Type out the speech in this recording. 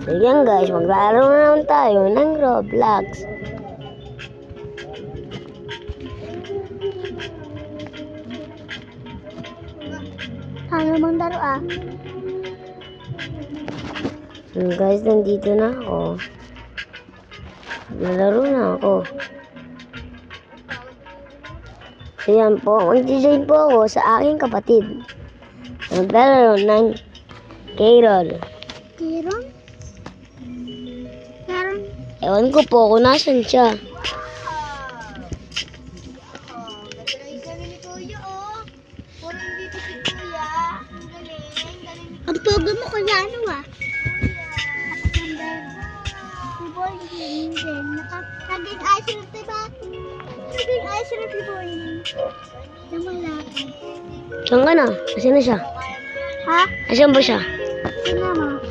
So yan guys, maglaro na naman tayo ng Roblox. Ano bang laro ah? Guys, nandito na ako. Nalaro na ako. So yan po, mag-join po ako sa aking kapatid. Naglalaro ng Carol. Kiron? Kiron? Ewan ko po kung nasan siya. Ang pogo mo kaya ano ah? Naging isolate diba? Naging isolate diba yun? Yung malapit. Saan ka na? Asan na siya? Ha? Asan ba siya? Sino mo?